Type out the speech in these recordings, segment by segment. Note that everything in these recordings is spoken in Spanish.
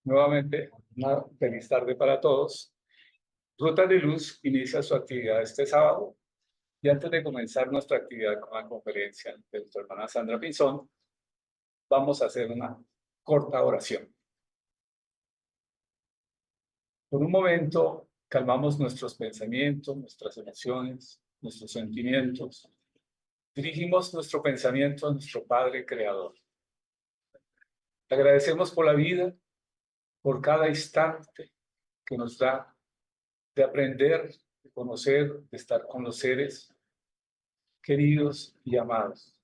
Nuevamente, una feliz tarde para todos. Rutas de Luz inicia su actividad este sábado y antes de comenzar nuestra actividad con la conferencia de nuestra hermana Sandra Pinzón, vamos a hacer una corta oración. Por un momento, calmamos nuestros pensamientos, nuestras emociones, nuestros sentimientos. Dirigimos nuestro pensamiento a nuestro Padre Creador. Le agradecemos por la vida, por cada instante que nos da de aprender, de conocer, de estar con los seres queridos y amados.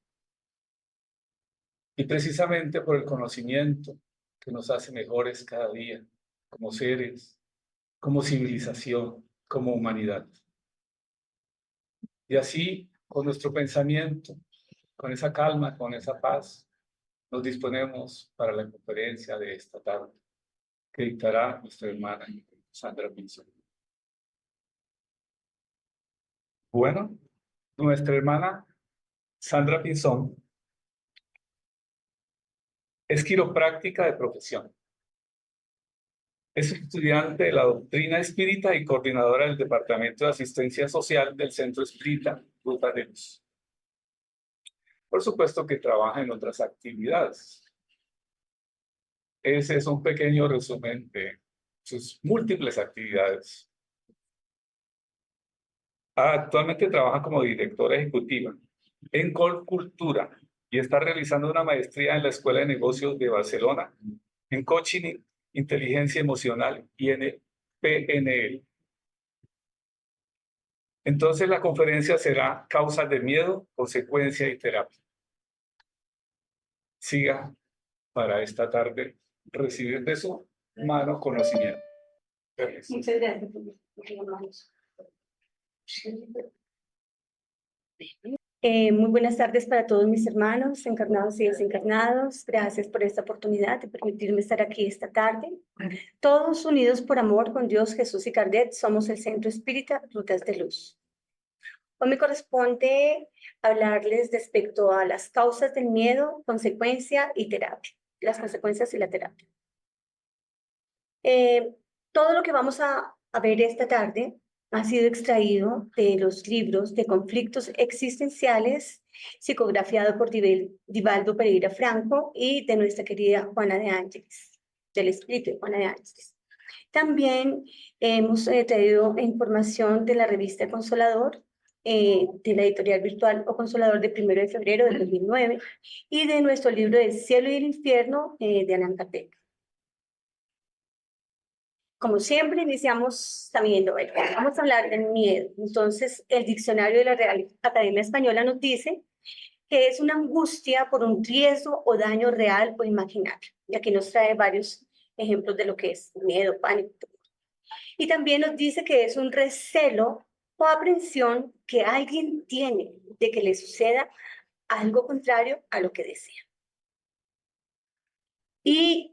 Y precisamente por el conocimiento que nos hace mejores cada día, como seres, como civilización, como humanidad. Y así, con nuestro pensamiento, con esa calma, con esa paz, nos disponemos para la conferencia de esta tarde, que dictará nuestra hermana Sandra Pinzón. Bueno, nuestra hermana Sandra Pinzón es quiropráctica de profesión. Es estudiante de la doctrina espírita y coordinadora del Departamento de Asistencia Social del Centro Espírita Rutas de Luz. Por supuesto que trabaja en otras actividades. Ese es un pequeño resumen de sus múltiples actividades. Actualmente trabaja como directora ejecutiva en Colcultura y está realizando una maestría en la Escuela de Negocios de Barcelona en Coaching, Inteligencia Emocional y en PNL. Entonces la conferencia será Causas de Miedo, Consecuencia y Terapia. Siga para esta tarde recibir de su mano conocimiento. Gracias. Muchas gracias. Muy buenas tardes para todos mis hermanos, encarnados y desencarnados. Gracias por esta oportunidad de permitirme estar aquí esta tarde. Todos unidos por amor con Dios, Jesús y Kardec, somos el Centro Espírita Rutas de Luz. Hoy me corresponde hablarles respecto a las causas del miedo, consecuencia y terapia. Las consecuencias y la terapia. Todo lo que vamos a ver esta tarde ha sido extraído de los libros de conflictos existenciales, psicografiado por Divaldo Pereira Franco y de nuestra querida Juana de Ángeles, del escrito de Juana de Ángeles. También hemos traído información de la revista Consolador, de la editorial virtual o Consolador de 1 de febrero de 2009 y de nuestro libro del cielo y el infierno de Allan Kardec. Como siempre, iniciamos sabiendo, bueno, vamos a hablar del miedo. Entonces, el diccionario de la Real Academia Española nos dice que es una angustia por un riesgo o daño real o imaginario. Y aquí nos trae varios ejemplos de lo que es miedo, pánico. Y también nos dice que es un recelo o aprensión que alguien tiene de que le suceda algo contrario a lo que desea. Y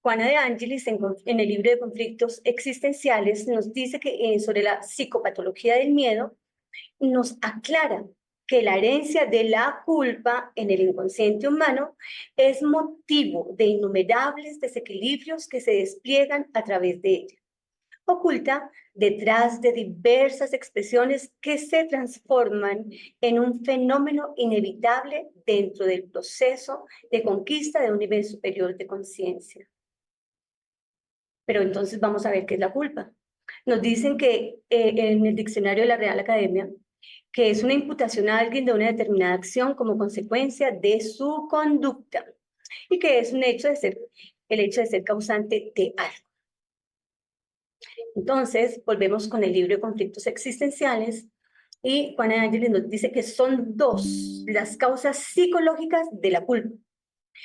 Juana de Ángeles, en el libro de conflictos existenciales, nos dice que sobre la psicopatología del miedo, nos aclara que la herencia de la culpa en el inconsciente humano es motivo de innumerables desequilibrios que se despliegan a través de ella. Oculta detrás de diversas expresiones que se transforman en un fenómeno inevitable dentro del proceso de conquista de un nivel superior de conciencia. Pero entonces vamos a ver qué es la culpa. Nos dicen que en el diccionario de la Real Academia, que es una imputación a alguien de una determinada acción como consecuencia de su conducta y que es el hecho de ser causante de algo. Entonces, volvemos con el libro de conflictos existenciales y Juana de Ángeles nos dice que son dos las causas psicológicas de la culpa,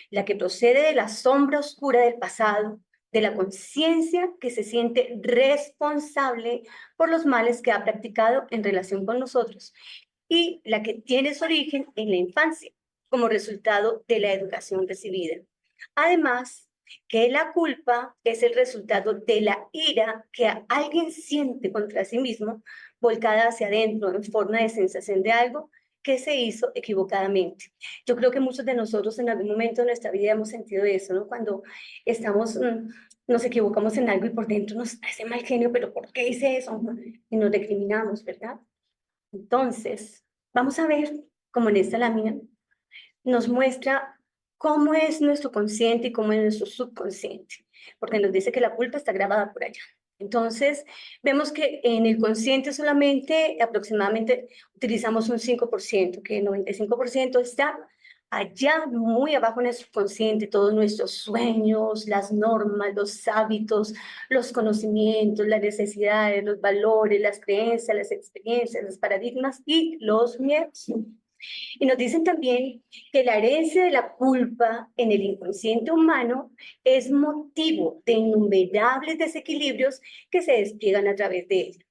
la que procede de la sombra oscura del pasado, de la conciencia que se siente responsable por los males que ha practicado en relación con nosotros, y la que tiene su origen en la infancia, como resultado de la educación recibida. Además, que la culpa es el resultado de la ira que alguien siente contra sí mismo, volcada hacia adentro en forma de sensación de algo que se hizo equivocadamente. Yo creo que muchos de nosotros en algún momento de nuestra vida hemos sentido eso, ¿no? Cuando nos equivocamos en algo y por dentro nos hace mal genio, pero ¿por qué hice eso? Y nos recriminamos, ¿verdad? Entonces, vamos a ver, como en esta lámina, nos muestra cómo es nuestro consciente y cómo es nuestro subconsciente, porque nos dice que la culpa está grabada por allá. Entonces, vemos que en el consciente solamente aproximadamente utilizamos un 5%, que el 95% está allá muy abajo en el subconsciente, todos nuestros sueños, las normas, los hábitos, los conocimientos, las necesidades, los valores, las creencias, las experiencias, los paradigmas y los miedos. Y nos dicen también que la herencia de la culpa en el inconsciente humano es motivo de innumerables desequilibrios que se despliegan a través de ella.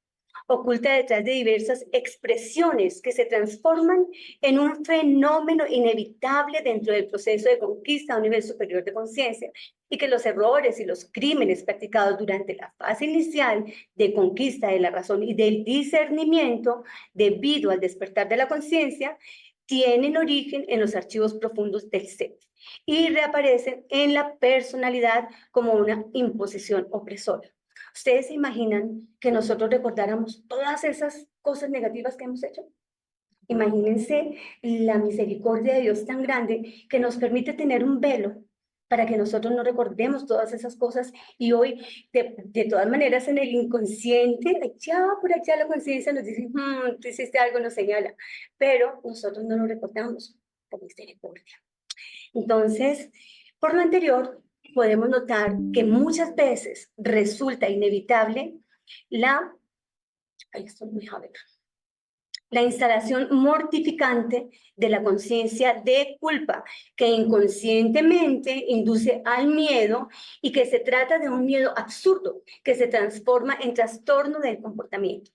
Oculta detrás de diversas expresiones que se transforman en un fenómeno inevitable dentro del proceso de conquista a un nivel superior de conciencia, y que los errores y los crímenes practicados durante la fase inicial de conquista de la razón y del discernimiento debido al despertar de la conciencia tienen origen en los archivos profundos del ser y reaparecen en la personalidad como una imposición opresora. ¿Ustedes se imaginan que nosotros recordáramos todas esas cosas negativas que hemos hecho? Imagínense la misericordia de Dios tan grande que nos permite tener un velo para que nosotros no recordemos todas esas cosas, y hoy, de todas maneras, en el inconsciente, allá por allá la conciencia nos dice, tú hiciste algo, nos señala, pero nosotros no lo recordamos por misericordia. Entonces, por lo anterior, podemos notar que muchas veces resulta inevitable la instalación mortificante de la conciencia de culpa, que inconscientemente induce al miedo y que se trata de un miedo absurdo que se transforma en trastorno del comportamiento,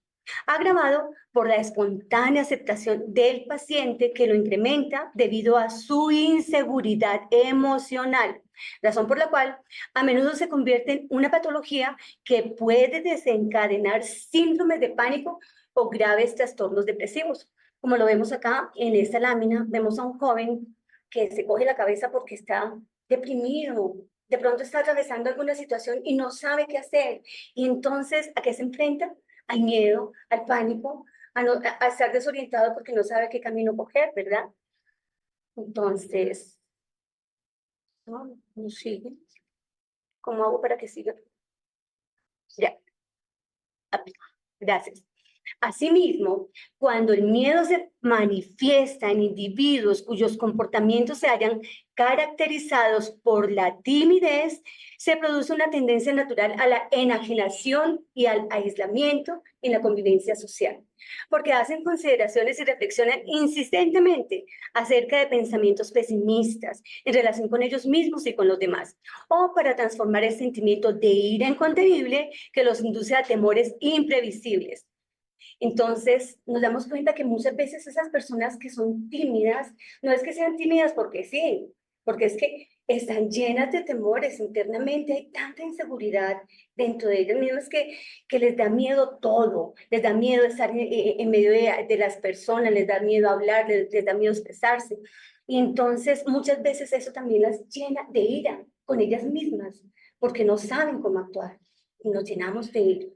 agravado por la espontánea aceptación del paciente que lo incrementa debido a su inseguridad emocional, razón por la cual a menudo se convierte en una patología que puede desencadenar síndromes de pánico o graves trastornos depresivos. Como lo vemos acá en esta lámina, vemos a un joven que se coge la cabeza porque está deprimido de pronto está atravesando alguna situación y no sabe qué hacer. Y entonces, ¿a qué se enfrenta? Al miedo, al pánico, a estar desorientado porque no sabe qué camino coger, ¿verdad? Entonces, no sigue. ¿Cómo hago para que siga? Ya, gracias. Asimismo, cuando el miedo se manifiesta en individuos cuyos comportamientos se hayan caracterizados por la timidez, se produce una tendencia natural a la enajenación y al aislamiento en la convivencia social, porque hacen consideraciones y reflexionan insistentemente acerca de pensamientos pesimistas en relación con ellos mismos y con los demás, o para transformar el sentimiento de ira incontenible que los induce a temores imprevisibles. Entonces, nos damos cuenta que muchas veces esas personas que son tímidas, no es que sean tímidas porque sí, porque es que están llenas de temores internamente, hay tanta inseguridad dentro de ellas mismas que les da miedo todo, les da miedo estar en medio de las personas, les da miedo hablar, les da miedo expresarse. Y entonces, muchas veces eso también las llena de ira con ellas mismas, porque no saben cómo actuar y nos llenamos de ira.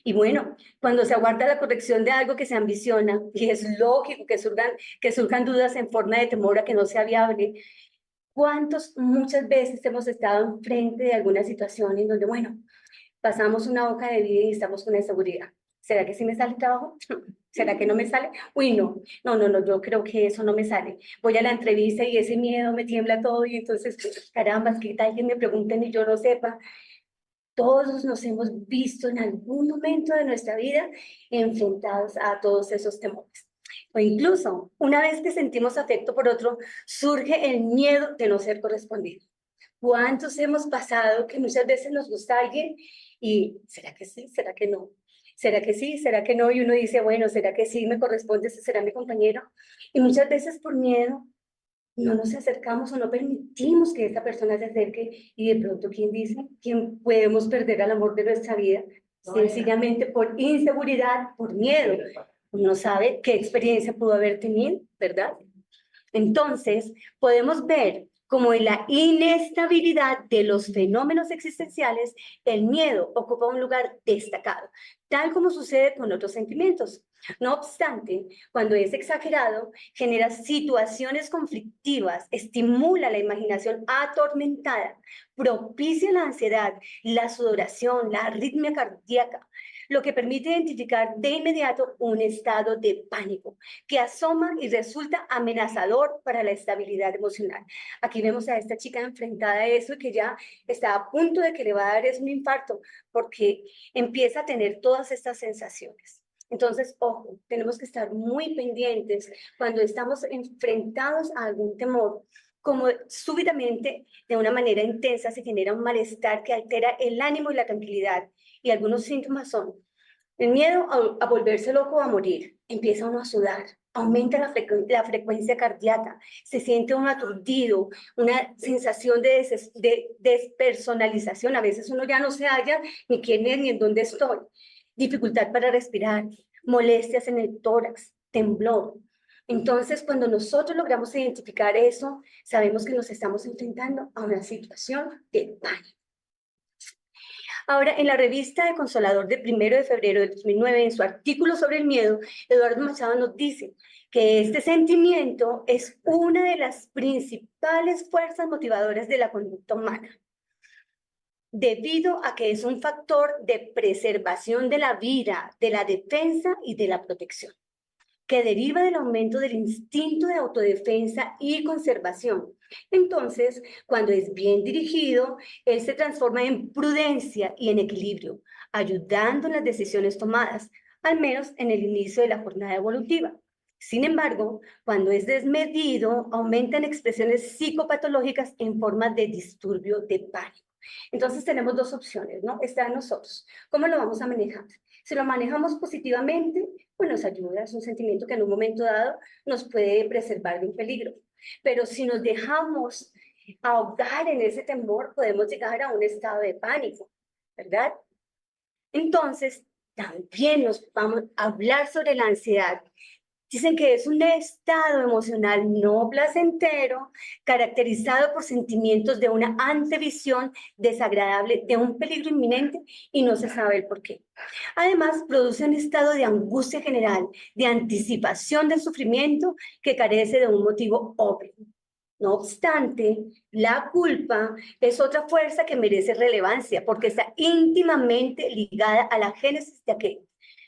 Y bueno, cuando se aguarda la corrección de algo que se ambiciona, y es lógico que surjan dudas en forma de temor a que no sea viable, ¿cuántos muchas veces hemos estado enfrente de alguna situación en donde, bueno, pasamos una hoja de vida y estamos con inseguridad? ¿Será que sí me sale el trabajo? ¿Será que no me sale? Uy, no, yo creo que eso no me sale. Voy a la entrevista y ese miedo me tiembla todo y entonces, caramba, ¿qué tal que me pregunten y yo no sepa? Todos nos hemos visto en algún momento de nuestra vida enfrentados a todos esos temores. O incluso, una vez que sentimos afecto por otro, surge el miedo de no ser correspondido. ¿Cuántos hemos pasado que muchas veces nos gusta alguien y ¿será que sí? ¿Será que no? ¿Será que sí? ¿Será que no? Y uno dice, bueno, ¿será que sí me corresponde? ¿Ese será mi compañero? Y muchas veces por miedo no nos acercamos o no permitimos que esa persona se acerque y de pronto, ¿quién dice? ¿Quién podemos perder al amor de nuestra vida? Sencillamente por inseguridad, por miedo. Uno sabe qué experiencia pudo haber tenido, ¿verdad? Entonces, podemos ver como en la inestabilidad de los fenómenos existenciales, el miedo ocupa un lugar destacado, tal como sucede con otros sentimientos. No obstante, cuando es exagerado, genera situaciones conflictivas, estimula la imaginación atormentada, propicia la ansiedad, la sudoración, la arritmia cardíaca, lo que permite identificar de inmediato un estado de pánico que asoma y resulta amenazador para la estabilidad emocional. Aquí vemos a esta chica enfrentada a eso y que ya está a punto de que le va a dar un infarto porque empieza a tener todas estas sensaciones. Entonces, ojo, tenemos que estar muy pendientes cuando estamos enfrentados a algún temor, como súbitamente, de una manera intensa, se genera un malestar que altera el ánimo y la tranquilidad. Y algunos síntomas son el miedo a volverse loco o a morir. Empieza uno a sudar, aumenta la frecuencia cardíaca, se siente uno aturdido, una sensación de despersonalización. A veces uno ya no se halla ni quién es ni en dónde estoy. Dificultad para respirar, molestias en el tórax, temblor. Entonces, cuando nosotros logramos identificar eso, sabemos que nos estamos enfrentando a una situación de pánico. Ahora, en la revista de Consolador de 1 de febrero de 2009, en su artículo sobre el miedo, Eduardo Machado nos dice que este sentimiento es una de las principales fuerzas motivadoras de la conducta humana, debido a que es un factor de preservación de la vida, de la defensa y de la protección, que deriva del aumento del instinto de autodefensa y conservación. Entonces, cuando es bien dirigido, él se transforma en prudencia y en equilibrio, ayudando en las decisiones tomadas, al menos en el inicio de la jornada evolutiva. Sin embargo, cuando es desmedido, aumentan expresiones psicopatológicas en forma de disturbio de pánico. Entonces tenemos dos opciones, ¿no? Está en nosotros. ¿Cómo lo vamos a manejar? Si lo manejamos positivamente, pues nos ayuda, es un sentimiento que en un momento dado nos puede preservar de un peligro. Pero si nos dejamos ahogar en ese temor, podemos llegar a un estado de pánico, ¿verdad? Entonces, también nos vamos a hablar sobre la ansiedad. Dicen que es un estado emocional no placentero, caracterizado por sentimientos de una antevisión desagradable de un peligro inminente y no se sabe el por qué. Además, produce un estado de angustia general, de anticipación del sufrimiento que carece de un motivo obvio. No obstante, la culpa es otra fuerza que merece relevancia porque está íntimamente ligada a la génesis de aquello.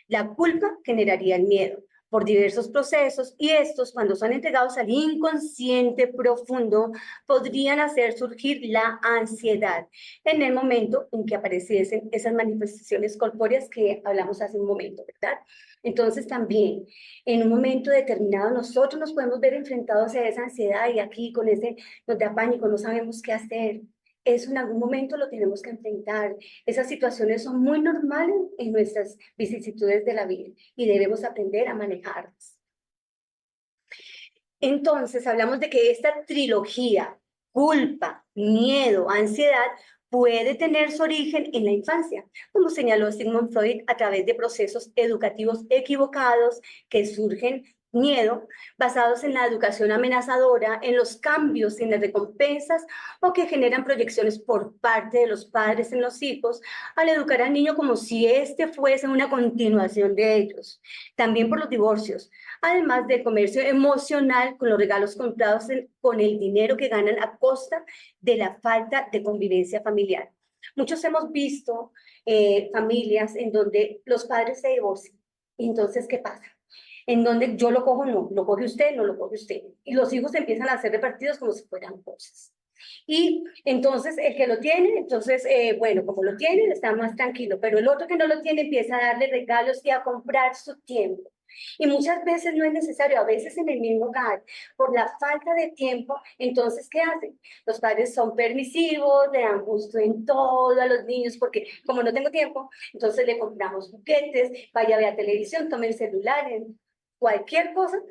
La culpa generaría el miedo por diversos procesos y estos, cuando son entregados al inconsciente profundo, podrían hacer surgir la ansiedad en el momento en que apareciesen esas manifestaciones corpóreas que hablamos hace un momento, ¿verdad? Entonces también, en un momento determinado, nosotros nos podemos ver enfrentados a esa ansiedad y aquí con ese, nos da pánico, no sabemos qué hacer. Eso en algún momento lo tenemos que enfrentar. Esas situaciones son muy normales en nuestras vicisitudes de la vida y debemos aprender a manejarlas. Entonces, hablamos de que esta trilogía, culpa, miedo, ansiedad, puede tener su origen en la infancia, como señaló Sigmund Freud, a través de procesos educativos equivocados que surgen miedo, basados en la educación amenazadora, en los cambios, en las recompensas, o que generan proyecciones por parte de los padres en los hijos, al educar al niño como si éste fuese una continuación de ellos. También por los divorcios, además del comercio emocional con los regalos comprados con el dinero que ganan a costa de la falta de convivencia familiar. Muchos hemos visto familias en donde los padres se divorcian. Entonces, ¿qué pasa? En donde yo lo cojo, no, lo coge usted, no lo coge usted. Y los hijos empiezan a ser repartidos como si fueran cosas. Y entonces el que lo tiene, entonces, bueno, como lo tiene, está más tranquilo, pero el otro que no lo tiene empieza a darle regalos y a comprar su tiempo. Y muchas veces no es necesario, a veces en el mismo hogar, por la falta de tiempo, entonces, ¿qué hacen? Los padres son permisivos, le dan gusto en todo a los niños, porque como no tengo tiempo, entonces le compramos juguetes, vaya a ver televisión, tome el celular, en cualquier cosa,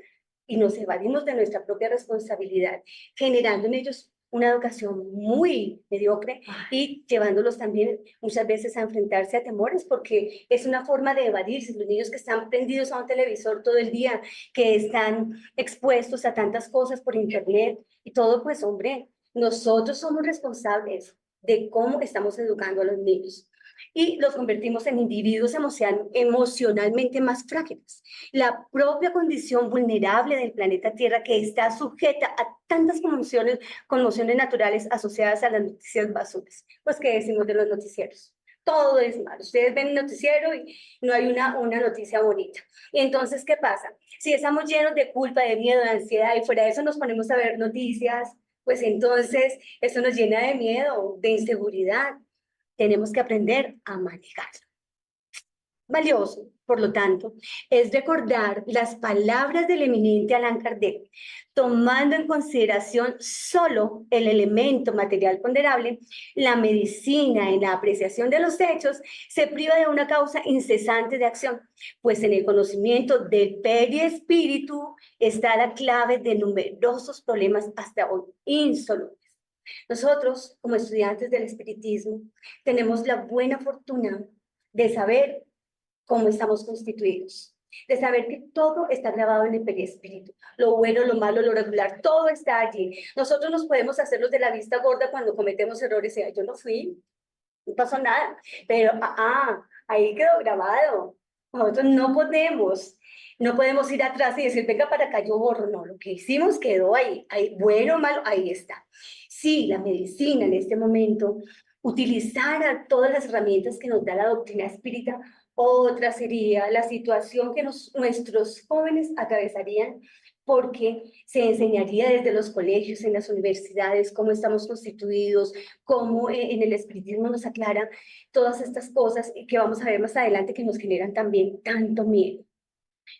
y nos evadimos de nuestra propia responsabilidad, generando en ellos una educación muy mediocre y llevándolos también muchas veces a enfrentarse a temores porque es una forma de evadirse. Los niños que están prendidos a un televisor todo el día, que están expuestos a tantas cosas por internet y todo, pues hombre, nosotros somos responsables de cómo estamos educando a los niños y los convertimos en individuos emocionalmente más frágiles. La propia condición vulnerable del planeta Tierra que está sujeta a tantas conmociones naturales asociadas a las noticias basuras. Pues, ¿qué decimos de los noticieros? Todo es malo. Ustedes ven el noticiero y no hay una noticia bonita. Y entonces, ¿qué pasa? Si estamos llenos de culpa, de miedo, de ansiedad y fuera de eso nos ponemos a ver noticias, pues entonces eso nos llena de miedo, de inseguridad. Tenemos que aprender a manejarlo. Valioso, por lo tanto, es recordar las palabras del eminente Allan Kardec, tomando en consideración solo el elemento material ponderable, la medicina en la apreciación de los hechos se priva de una causa incesante de acción, pues en el conocimiento del periespíritu está la clave de numerosos problemas hasta hoy insolubles. Nosotros, como estudiantes del espiritismo, tenemos la buena fortuna de saber cómo estamos constituidos, de saber que todo está grabado en el perispíritu, lo bueno, lo malo, lo regular, todo está allí. Nosotros nos podemos hacer los de la vista gorda cuando cometemos errores y yo no fui, no pasó nada, pero ahí quedó grabado. Nosotros no podemos ir atrás y decir, venga para acá, yo borro. No, lo que hicimos quedó ahí, bueno o malo, ahí está. Sí, la medicina en este momento utilizara todas las herramientas que nos da la doctrina espírita, otra sería la situación que nuestros jóvenes atravesarían porque se enseñaría desde los colegios, en las universidades, cómo estamos constituidos, cómo en el espiritismo nos aclara todas estas cosas que vamos a ver más adelante que nos generan también tanto miedo.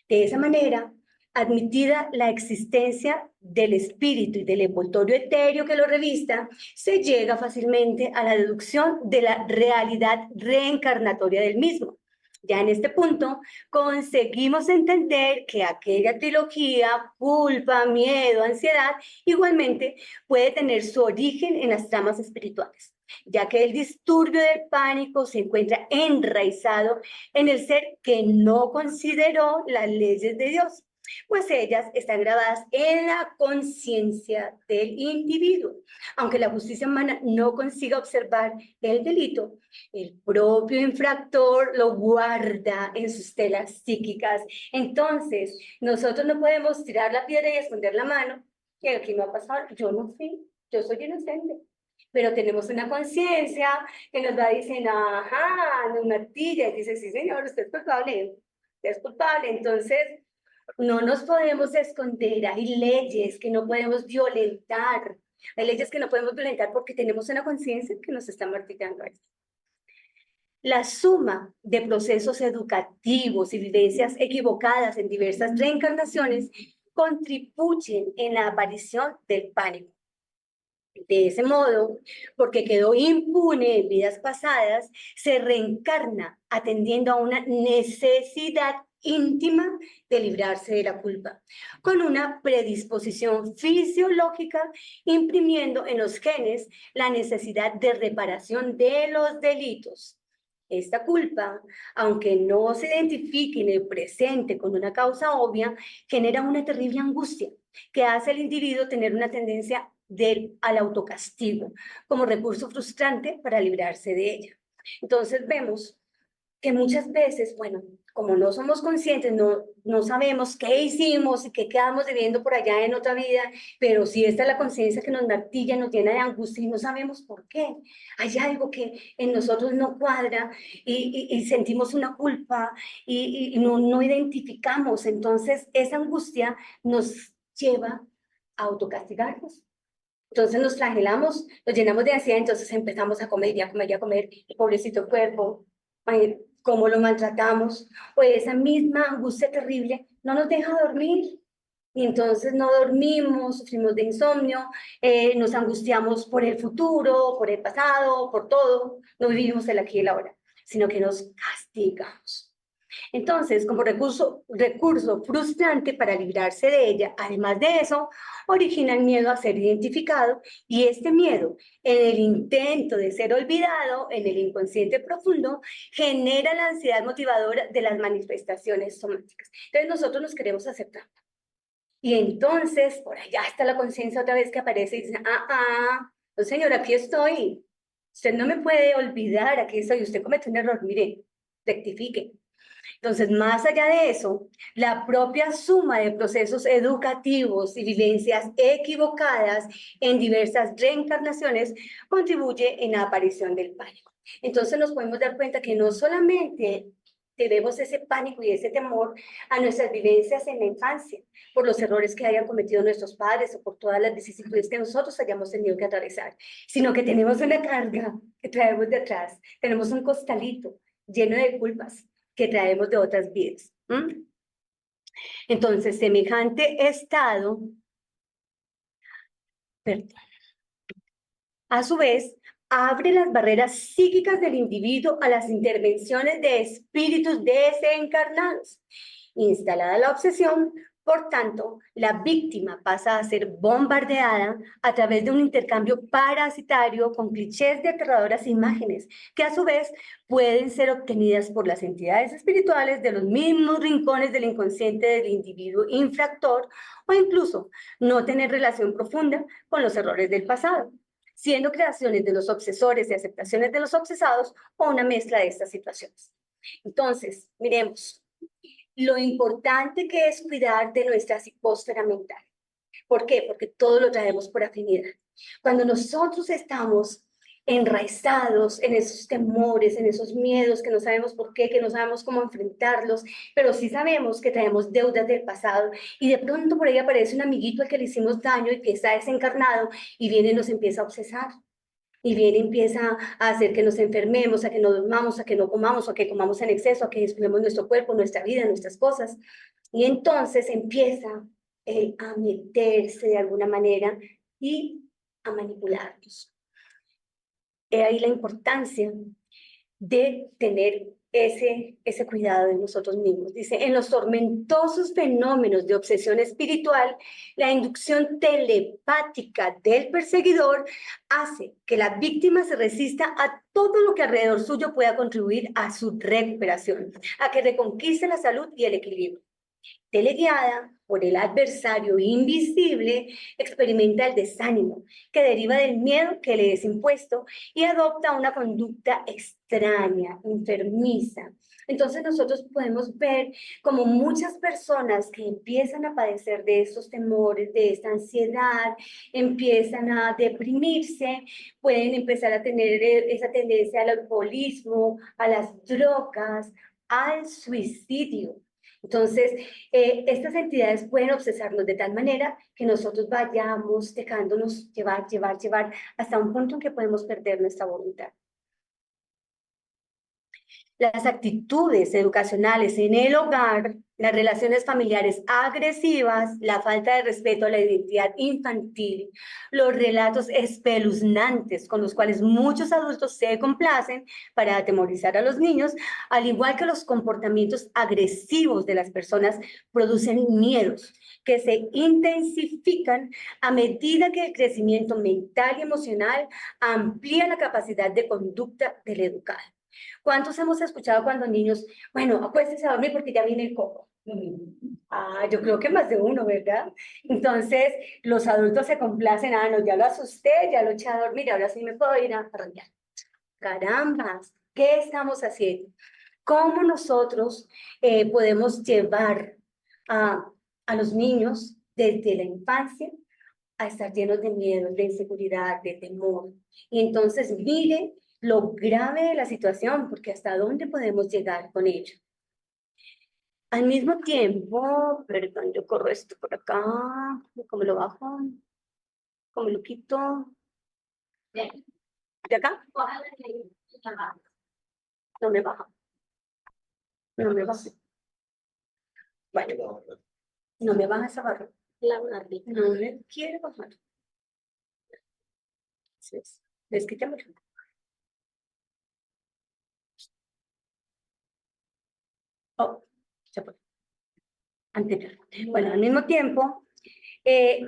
De esa manera, admitida la existencia del espíritu y del envoltorio etéreo que lo revista, se llega fácilmente a la deducción de la realidad reencarnatoria del mismo. Ya en este punto conseguimos entender que aquella trilogía, culpa, miedo, ansiedad, igualmente puede tener su origen en las tramas espirituales, ya que el disturbio del pánico se encuentra enraizado en el ser que no consideró las leyes de Dios. pues ellas están grabadas en la conciencia del individuo. Aunque la justicia humana no consiga observar el delito, el propio infractor lo guarda en sus telas psíquicas. Entonces, nosotros no podemos tirar la piedra y esconder la mano, que aquí no ha pasado, yo no fui, yo soy inocente. Pero tenemos una conciencia que nos va diciendo, ajá, nos martilla y dice, sí señor, usted es culpable, usted es culpable. Entonces, no nos podemos esconder, hay leyes que no podemos violentar, hay leyes que no podemos violentar porque tenemos una conciencia que nos está martillando. La suma de procesos educativos y vivencias equivocadas en diversas reencarnaciones contribuyen en la aparición del pánico. De ese modo, porque quedó impune en vidas pasadas, se reencarna atendiendo a una necesidad íntima de librarse de la culpa, con una predisposición fisiológica imprimiendo en los genes la necesidad de reparación de los delitos. Esta culpa, aunque no se identifique en el presente con una causa obvia, genera una terrible angustia que hace al individuo tener una tendencia al autocastigo como recurso frustrante para librarse de ella. Entonces vemos que muchas veces, bueno, como no somos conscientes, no sabemos qué hicimos y qué quedamos debiendo por allá en otra vida, pero si esta es la conciencia que nos martilla, nos llena de angustia y no sabemos por qué. Hay algo que en nosotros no cuadra y sentimos una culpa y no identificamos. Entonces, esa angustia nos lleva a autocastigarnos. Entonces nos flagelamos, nos llenamos de ansiedad, entonces empezamos a comer y a comer y a comer, el pobrecito cuerpo, cómo lo maltratamos, o esa misma angustia terrible no nos deja dormir. Y entonces no dormimos, sufrimos de insomnio, nos angustiamos por el futuro, por el pasado, por todo, no vivimos el aquí y el ahora, sino que nos castigamos. Entonces, como recurso frustrante para librarse de ella, además de eso, origina el miedo a ser identificado y este miedo, en el intento de ser olvidado, en el inconsciente profundo, genera la ansiedad motivadora de las manifestaciones somáticas. Entonces, nosotros nos queremos aceptar. Y entonces, por allá está la conciencia otra vez que aparece y dice, no señor, aquí estoy. Usted no me puede olvidar, aquí estoy. Usted cometió un error, mire, rectifique. Entonces, más allá de eso, la propia suma de procesos educativos y vivencias equivocadas en diversas reencarnaciones contribuye en la aparición del pánico. Entonces nos podemos dar cuenta que no solamente debemos ese pánico y ese temor a nuestras vivencias en la infancia, por los errores que hayan cometido nuestros padres o por todas las vicisitudes que nosotros hayamos tenido que atravesar, sino que tenemos una carga que traemos de atrás, tenemos un costalito lleno de culpas que traemos de otras vidas. Entonces, semejante estado, a su vez, abre las barreras psíquicas del individuo a las intervenciones de espíritus desencarnados. Instalada la obsesión, por tanto, la víctima pasa a ser bombardeada a través de un intercambio parasitario con clichés de aterradoras imágenes, que a su vez pueden ser obtenidas por las entidades espirituales de los mismos rincones del inconsciente del individuo infractor o incluso no tener relación profunda con los errores del pasado, siendo creaciones de los obsesores y aceptaciones de los obsesados o una mezcla de estas situaciones. Entonces, miremos lo importante que es cuidar de nuestra psicósfera mental. ¿Por qué? Porque todo lo traemos por afinidad. Cuando nosotros estamos enraizados en esos temores, en esos miedos que no sabemos por qué, que no sabemos cómo enfrentarlos, pero sí sabemos que traemos deudas del pasado y de pronto por ahí aparece un amiguito al que le hicimos daño y que está desencarnado y viene y nos empieza a obsesar. Y viene y empieza a hacer que nos enfermemos, a que no dormamos, a que no comamos, a que comamos en exceso, a que descuidemos nuestro cuerpo, nuestra vida, nuestras cosas. Y entonces empieza a meterse de alguna manera y a manipularnos. Es ahí la importancia de tener ese cuidado de nosotros mismos. Dice, en los tormentosos fenómenos de obsesión espiritual, la inducción telepática del perseguidor hace que la víctima se resista a todo lo que alrededor suyo pueda contribuir a su recuperación, a que reconquiste la salud y el equilibrio. Teleguiada por el adversario invisible, experimenta el desánimo que deriva del miedo que le es impuesto y adopta una conducta extraña, enfermiza. Entonces nosotros podemos ver como muchas personas que empiezan a padecer de estos temores, de esta ansiedad, empiezan a deprimirse, pueden empezar a tener esa tendencia al alcoholismo, a las drogas, al suicidio. Entonces, estas entidades pueden obsesarnos de tal manera que nosotros vayamos dejándonos llevar hasta un punto en que podemos perder nuestra voluntad. Las actitudes educacionales en el hogar, las relaciones familiares agresivas, la falta de respeto a la identidad infantil, los relatos espeluznantes con los cuales muchos adultos se complacen para atemorizar a los niños, al igual que los comportamientos agresivos de las personas, producen miedos que se intensifican a medida que el crecimiento mental y emocional amplía la capacidad de conducta del educado. ¿Cuántos hemos escuchado cuando niños, bueno, acuéstese a dormir porque ya viene el coco? Ah, yo creo que más de uno, ¿verdad? Entonces, los adultos se complacen, ah, no, ya lo asusté, ya lo eché a dormir, ahora sí me puedo ir a arrancar. Carambas, ¿qué estamos haciendo? ¿Cómo nosotros podemos llevar a los niños desde la infancia a estar llenos de miedo, de inseguridad, de temor? Y entonces, mire lo grave de la situación, porque hasta dónde podemos llegar con ello. Al mismo tiempo, perdón, yo corro esto por acá, ¿cómo lo bajo? ¿Cómo lo quito? ¿De acá? No me baja. No me baja. Bueno, no me baja esa barra. No me quiere bajar. ¿Ves que te muero? Oh, se fue. Anterior. Bueno, al mismo tiempo,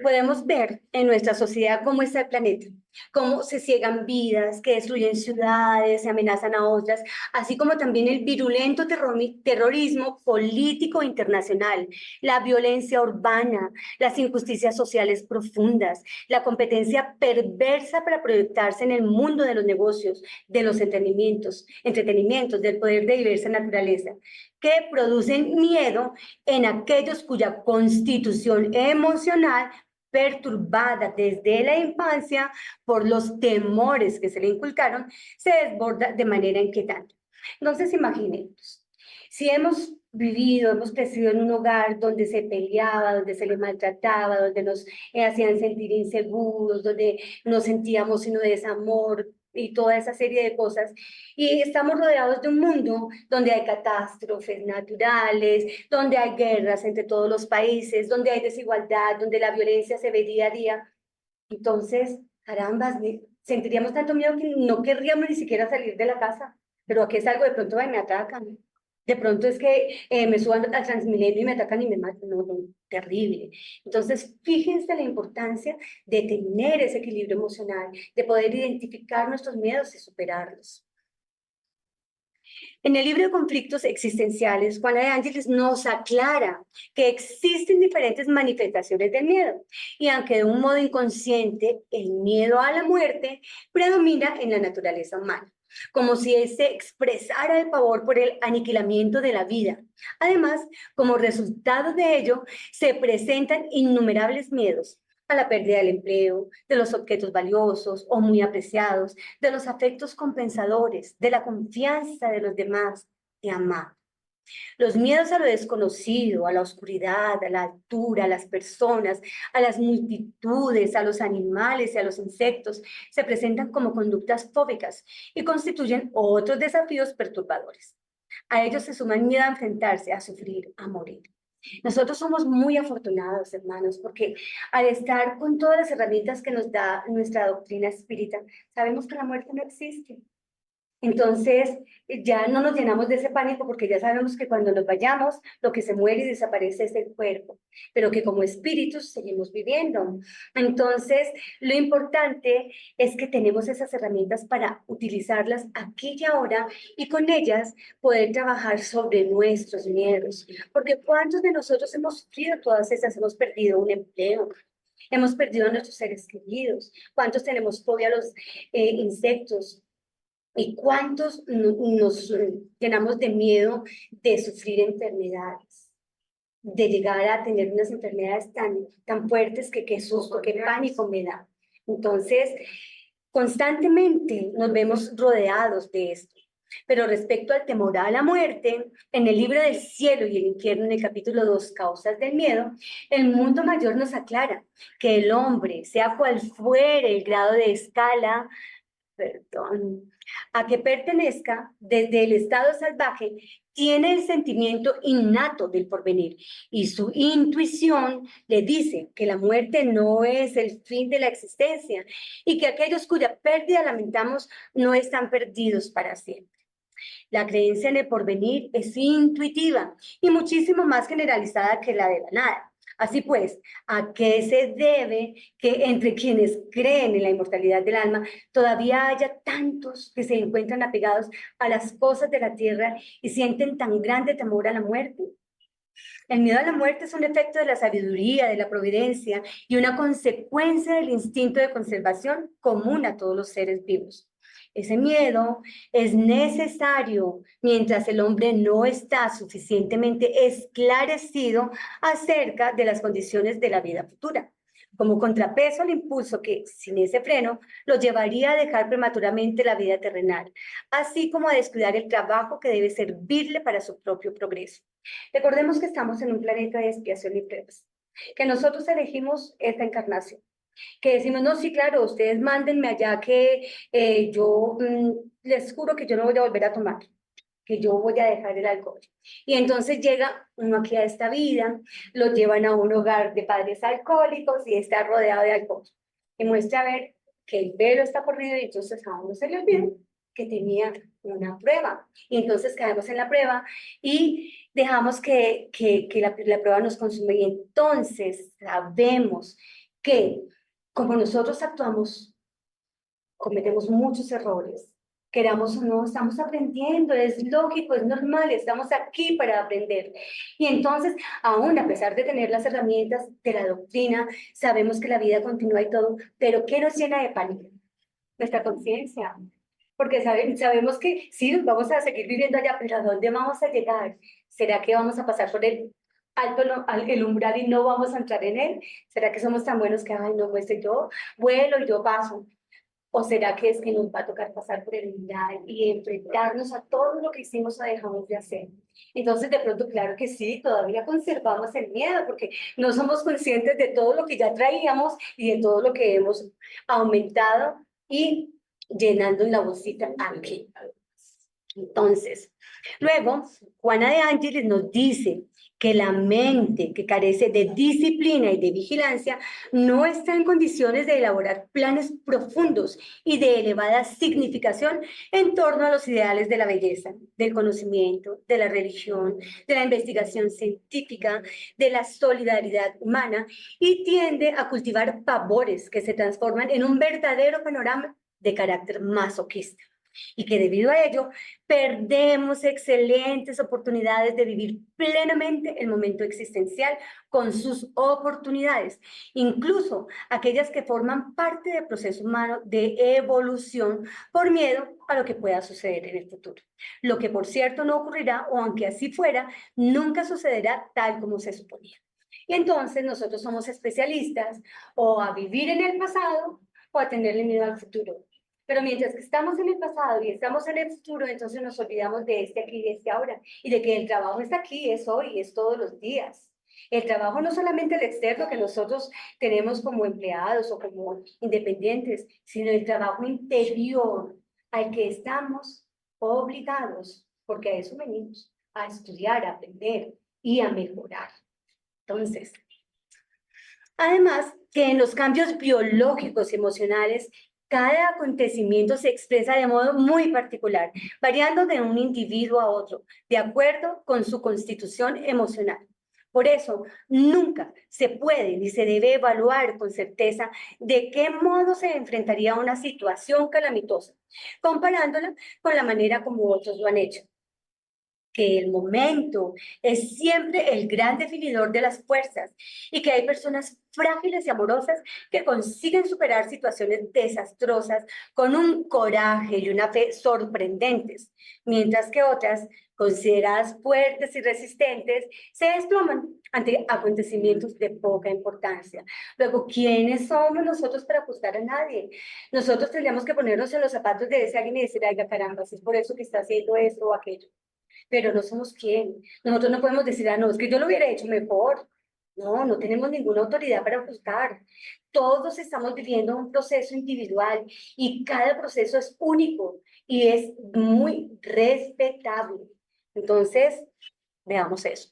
podemos ver en nuestra sociedad cómo está el planeta, cómo se ciegan vidas, que destruyen ciudades, se amenazan a otras, así como también el virulento terrorismo político internacional, la violencia urbana, las injusticias sociales profundas, la competencia perversa para proyectarse en el mundo de los negocios, de los entretenimientos, del poder de diversa naturaleza, que producen miedo en aquellos cuya constitución emocional perturbada desde la infancia por los temores que se le inculcaron, se desborda de manera inquietante. Entonces, imaginemos, si hemos vivido, hemos crecido en un hogar donde se peleaba, donde se le maltrataba, donde nos hacían sentir inseguros, donde no sentíamos sino desamor, y toda esa serie de cosas, y estamos rodeados de un mundo donde hay catástrofes naturales, donde hay guerras entre todos los países, donde hay desigualdad, donde la violencia se ve día a día. Entonces, carambas, sentiríamos tanto miedo que no querríamos ni siquiera salir de la casa, pero aquí es algo, de pronto me atacan, de pronto es que me suban al Transmilenio y me atacan y me matan, no, terrible. Entonces, fíjense la importancia de tener ese equilibrio emocional, de poder identificar nuestros miedos y superarlos. En el libro de Conflictos Existenciales, Juana de Ángeles nos aclara que existen diferentes manifestaciones del miedo, y aunque de un modo inconsciente, el miedo a la muerte predomina en la naturaleza humana, como si se expresara el pavor por el aniquilamiento de la vida. Además, como resultado de ello, se presentan innumerables miedos a la pérdida del empleo, de los objetos valiosos o muy apreciados, de los afectos compensadores, de la confianza de los demás, de amar. Los miedos a lo desconocido, a la oscuridad, a la altura, a las personas, a las multitudes, a los animales y a los insectos, se presentan como conductas fóbicas y constituyen otros desafíos perturbadores. A ellos se suma el miedo a enfrentarse, a sufrir, a morir. Nosotros somos muy afortunados, hermanos, porque al estar con todas las herramientas que nos da nuestra doctrina espírita, sabemos que la muerte no existe. Entonces, ya no nos llenamos de ese pánico porque ya sabemos que cuando nos vayamos, lo que se muere y desaparece es el cuerpo, pero que como espíritus seguimos viviendo. Entonces, lo importante es que tenemos esas herramientas para utilizarlas aquí y ahora y con ellas poder trabajar sobre nuestros miedos. Porque ¿cuántos de nosotros hemos sufrido todas esas? Hemos perdido un empleo. Hemos perdido a nuestros seres queridos. ¿Cuántos tenemos fobia a los insectos? ¿Y cuántos nos llenamos de miedo de sufrir enfermedades? De llegar a tener unas enfermedades tan fuertes que qué susto, qué pánico me da. Entonces, constantemente nos vemos rodeados de esto. Pero respecto al temor a la muerte, en el libro del cielo y el infierno, en el capítulo 2, Causas del miedo, el mundo mayor nos aclara que el hombre, sea cual fuere el grado de escala, a que pertenezca desde el estado salvaje, tiene el sentimiento innato del porvenir y su intuición le dice que la muerte no es el fin de la existencia y que aquellos cuya pérdida lamentamos no están perdidos para siempre. La creencia en el porvenir es intuitiva y muchísimo más generalizada que la de la nada. Así pues, ¿a qué se debe que entre quienes creen en la inmortalidad del alma todavía haya tantos que se encuentran apegados a las cosas de la tierra y sienten tan grande temor a la muerte? El miedo a la muerte es un efecto de la sabiduría, de la providencia y una consecuencia del instinto de conservación común a todos los seres vivos. Ese miedo es necesario mientras el hombre no está suficientemente esclarecido acerca de las condiciones de la vida futura, como contrapeso al impulso que, sin ese freno, lo llevaría a dejar prematuramente la vida terrenal, así como a descuidar el trabajo que debe servirle para su propio progreso. Recordemos que estamos en un planeta de expiación y pruebas, que nosotros elegimos esta encarnación, que decimos, no, sí, claro, ustedes mándenme allá que yo les juro que yo no voy a volver a tomar, que yo voy a dejar el alcohol. Y entonces llega uno aquí a esta vida, lo llevan a un hogar de padres alcohólicos y está rodeado de alcohol. Y muestra a ver que el velo está corrido y entonces a uno se le olvida que tenía una prueba. Y entonces caemos en la prueba y dejamos que la prueba nos consume. Y entonces sabemos que como nosotros actuamos, cometemos muchos errores. Queramos o no, estamos aprendiendo, es lógico, es normal, estamos aquí para aprender. Y entonces, aún a pesar de tener las herramientas de la doctrina, sabemos que la vida continúa y todo, pero ¿qué nos llena de pánico? Nuestra conciencia. Porque sabemos que sí, vamos a seguir viviendo allá, pero ¿a dónde vamos a llegar? ¿Será que vamos a pasar por el el umbral y no vamos a entrar en él? ¿Será que somos tan buenos que, ay, no, pues yo vuelo y yo paso? ¿O será que es que nos va a tocar pasar por el umbral y enfrentarnos a todo lo que hicimos o dejamos de hacer? Entonces, de pronto, claro que sí, todavía conservamos el miedo porque no somos conscientes de todo lo que ya traíamos y de todo lo que hemos aumentado y llenando en la bolsita aquí. Entonces, luego, Juana de Ángeles nos dice que la mente que carece de disciplina y de vigilancia no está en condiciones de elaborar planes profundos y de elevada significación en torno a los ideales de la belleza, del conocimiento, de la religión, de la investigación científica, de la solidaridad humana y tiende a cultivar pavores que se transforman en un verdadero panorama de carácter masoquista. Y que debido a ello perdemos excelentes oportunidades de vivir plenamente el momento existencial con sus oportunidades, incluso aquellas que forman parte del proceso humano de evolución por miedo a lo que pueda suceder en el futuro. Lo que por cierto no ocurrirá, o aunque así fuera, nunca sucederá tal como se suponía. Y entonces nosotros somos especialistas o a vivir en el pasado o a tenerle miedo al futuro. Pero mientras que estamos en el pasado y estamos en el futuro, entonces nos olvidamos de este aquí y de este ahora. Y de que el trabajo es aquí, es hoy, es todos los días. El trabajo no solamente el externo que nosotros tenemos como empleados o como independientes, sino el trabajo interior al que estamos obligados, porque a eso venimos, a estudiar, a aprender y a mejorar. Entonces, además que en los cambios biológicos y emocionales Cada acontecimiento se expresa de modo muy particular, variando de un individuo a otro, de acuerdo con su constitución emocional. Por eso, nunca se puede ni se debe evaluar con certeza de qué modo se enfrentaría a una situación calamitosa, comparándola con la manera como otros lo han hecho. Que el momento es siempre el gran definidor de las fuerzas y que hay personas frágiles y amorosas que consiguen superar situaciones desastrosas con un coraje y una fe sorprendentes, mientras que otras, consideradas fuertes y resistentes, se desploman ante acontecimientos de poca importancia. Luego, ¿quiénes somos nosotros para juzgar a nadie? Nosotros tendríamos que ponernos en los zapatos de ese alguien y decir, ay, caramba, si es por eso que está haciendo esto o aquello, pero no somos quién. Nosotros no podemos decir, ah, no, es que yo lo hubiera hecho mejor. No, no tenemos ninguna autoridad para juzgar. Todos estamos viviendo un proceso individual y cada proceso es único y es muy respetable. Entonces, veamos eso.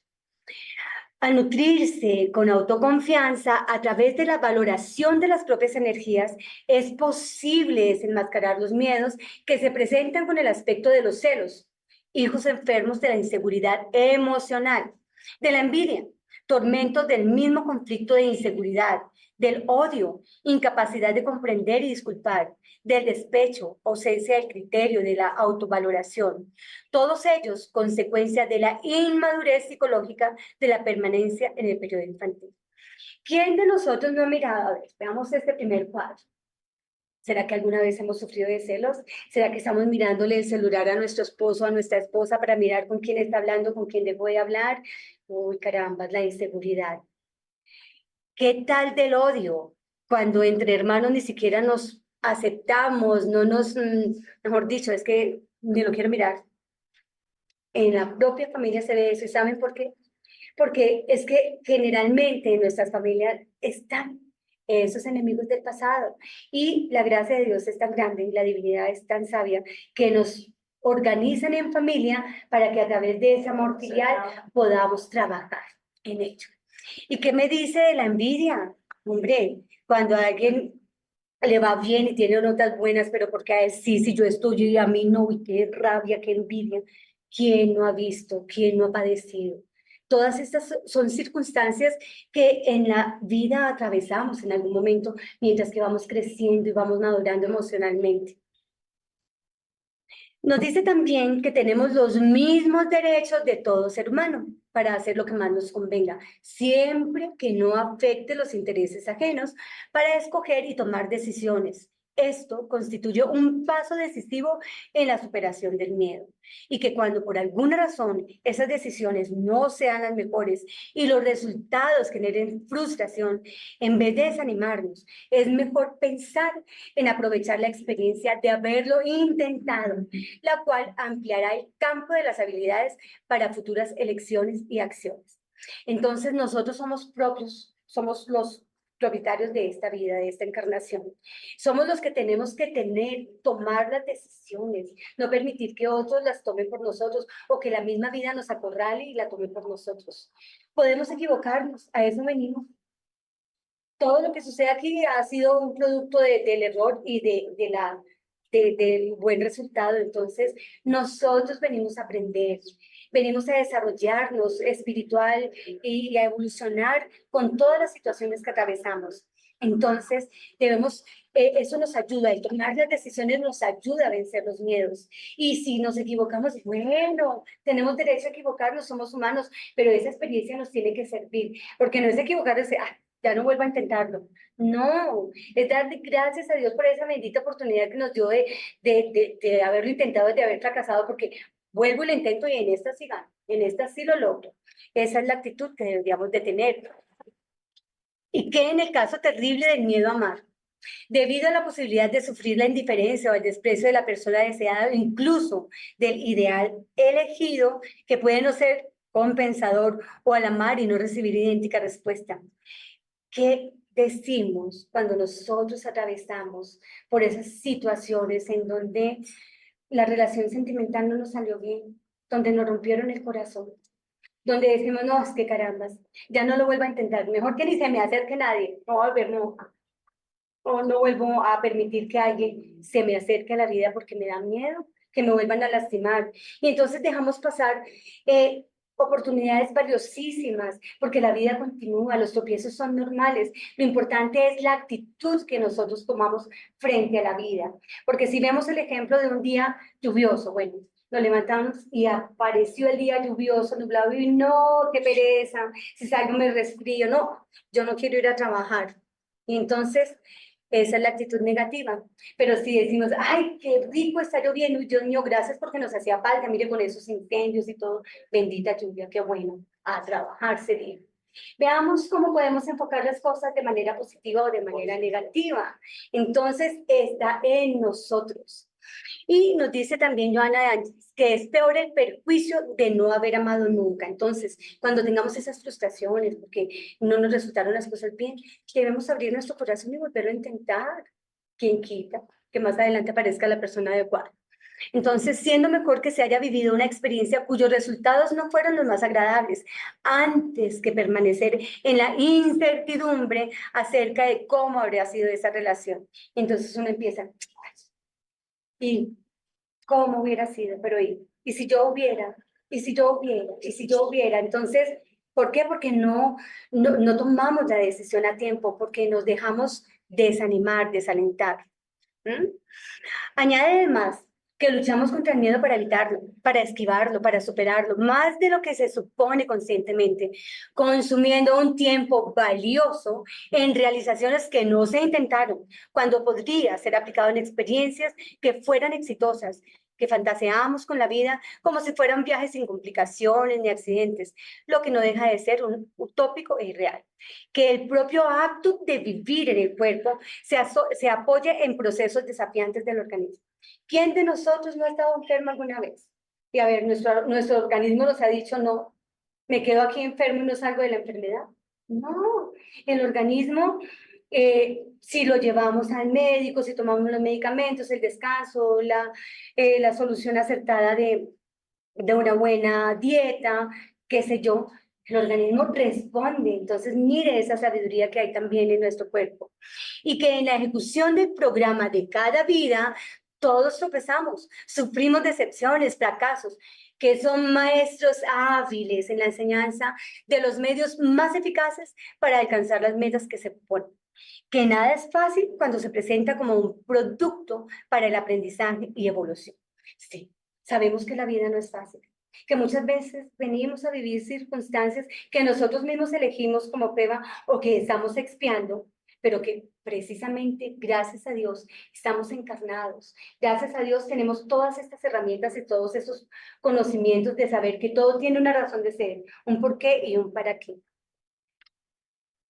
Al nutrirse con autoconfianza a través de la valoración de las propias energías, es posible desenmascarar los miedos que se presentan con el aspecto de los celos, hijos enfermos de la inseguridad emocional, de la envidia, tormentos del mismo conflicto de inseguridad, del odio, incapacidad de comprender y disculpar, del despecho, ausencia del criterio, de la autovaloración. Todos ellos consecuencia de la inmadurez psicológica de la permanencia en el periodo infantil. ¿Quién de nosotros no ha mirado? A ver, veamos este primer cuadro. ¿Será que alguna vez hemos sufrido de celos? ¿Será que estamos mirándole el celular a nuestro esposo, a nuestra esposa para mirar con quién está hablando, con quién dejó de hablar? Uy, caramba, la inseguridad. ¿Qué tal del odio? Cuando entre hermanos ni siquiera nos aceptamos, no nos, mejor dicho, es que ni lo quiero mirar. En la propia familia se ve eso. ¿Y saben por qué? Porque es que generalmente en nuestras familias están esos enemigos del pasado y la gracia de Dios es tan grande y la divinidad es tan sabia que nos organizan en familia para que a través de ese amor filial podamos trabajar en ello. ¿Y qué me dice de la envidia? Hombre, cuando a alguien le va bien y tiene notas buenas, pero porque a él sí, si yo estudio y a mí no, y qué rabia, qué envidia. ¿Quién no ha visto? ¿Quién no ha padecido? Todas estas son circunstancias que en la vida atravesamos en algún momento mientras que vamos creciendo y vamos madurando emocionalmente. Nos dice también que tenemos los mismos derechos de todo ser humano para hacer lo que más nos convenga, siempre que no afecte los intereses ajenos, para escoger y tomar decisiones. Esto constituye un paso decisivo en la superación del miedo y que cuando por alguna razón esas decisiones no sean las mejores y los resultados generen frustración, en vez de desanimarnos, es mejor pensar en aprovechar la experiencia de haberlo intentado, la cual ampliará el campo de las habilidades para futuras elecciones y acciones. Entonces nosotros somos propios, somos los propietarios de esta vida, de esta encarnación. Somos los que tenemos que tomar las decisiones, no permitir que otros las tomen por nosotros o que la misma vida nos acorrale y la tome por nosotros. Podemos equivocarnos, a eso venimos. Todo lo que sucede aquí ha sido un producto del error y del buen resultado. Entonces, nosotros venimos a aprender, venimos a desarrollarnos espiritual y a evolucionar con todas las situaciones que atravesamos. Entonces, eso nos ayuda, el tomar las decisiones nos ayuda a vencer los miedos. Y si nos equivocamos, bueno, tenemos derecho a equivocarnos, somos humanos, pero esa experiencia nos tiene que servir, porque no es equivocarse, ya no vuelvo a intentarlo. No, es dar gracias a Dios por esa bendita oportunidad que nos dio de haberlo intentado, de haber fracasado, porque vuelvo y lo intento y en esta sí gano, en esta sí lo logro. Esa es la actitud que deberíamos de tener. ¿Y qué en el caso terrible del miedo a amar? Debido a la posibilidad de sufrir la indiferencia o el desprecio de la persona deseada, incluso del ideal elegido, que puede no ser compensador, o al amar y no recibir idéntica respuesta. ¿Qué decimos cuando nosotros atravesamos por esas situaciones en donde la relación sentimental no nos salió bien, donde nos rompieron el corazón, donde decimos, no, es que carambas, ya no lo vuelvo a intentar, mejor que ni se me acerque nadie, no va a volver nunca? o no vuelvo a permitir que alguien se me acerque a la vida porque me da miedo que me vuelvan a lastimar. Y entonces dejamos pasar oportunidades valiosísimas, porque la vida continúa, los tropiezos son normales. Lo importante es la actitud que nosotros tomamos frente a la vida. Porque si vemos el ejemplo de un día lluvioso, bueno, nos levantamos y apareció el día lluvioso, nublado, y no, qué pereza, si salgo me resfrío, no, yo no quiero ir a trabajar. Y entonces, esa es la actitud negativa. Pero si decimos, ay, qué rico está lloviendo, y Dios mío, gracias porque nos hacía falta, mire con esos incendios y todo, bendita lluvia, qué bueno, a trabajar sería. Veamos cómo podemos enfocar las cosas de manera positiva o de manera negativa. Entonces, está en nosotros. Y nos dice también Joana de Ángeles que es peor el perjuicio de no haber amado nunca. Entonces, cuando tengamos esas frustraciones porque no nos resultaron las cosas bien, debemos abrir nuestro corazón y volverlo a intentar. ¿Quién quita que más adelante aparezca la persona adecuada? Entonces, siendo mejor que se haya vivido una experiencia cuyos resultados no fueron los más agradables, antes que permanecer en la incertidumbre acerca de cómo habría sido esa relación. Entonces uno empieza, ¿y cómo hubiera sido? Pero ¿y si yo hubiera? ¿Y si yo hubiera? ¿Y si yo hubiera? Entonces, ¿por qué? Porque no tomamos la decisión a tiempo, porque nos dejamos desanimar, desalentar. ¿Mm? Añade además que luchamos contra el miedo para evitarlo, para esquivarlo, para superarlo, más de lo que se supone conscientemente, consumiendo un tiempo valioso en realizaciones que no se intentaron, cuando podría ser aplicado en experiencias que fueran exitosas, que fantaseamos con la vida como si fueran viajes sin complicaciones ni accidentes, lo que no deja de ser un utópico e irreal. Que el propio acto de vivir en el cuerpo se apoye en procesos desafiantes del organismo. ¿Quién de nosotros no ha estado enfermo alguna vez? Y a ver, nuestro organismo nos ha dicho, no, me quedo aquí enfermo y no salgo de la enfermedad. No, el organismo, si lo llevamos al médico, si tomamos los medicamentos, el descanso, la solución acertada de una buena dieta, qué sé yo, el organismo responde. Entonces, mire esa sabiduría que hay también en nuestro cuerpo. Y que en la ejecución del programa de cada vida, todos tropezamos, sufrimos decepciones, fracasos, que son maestros hábiles en la enseñanza de los medios más eficaces para alcanzar las metas que se ponen. Que nada es fácil cuando se presenta como un producto para el aprendizaje y evolución. Sí, sabemos que la vida no es fácil, que muchas veces venimos a vivir circunstancias que nosotros mismos elegimos como prueba o que estamos expiando, pero que precisamente, gracias a Dios, estamos encarnados. Gracias a Dios tenemos todas estas herramientas y todos esos conocimientos de saber que todo tiene una razón de ser, un porqué y un para qué.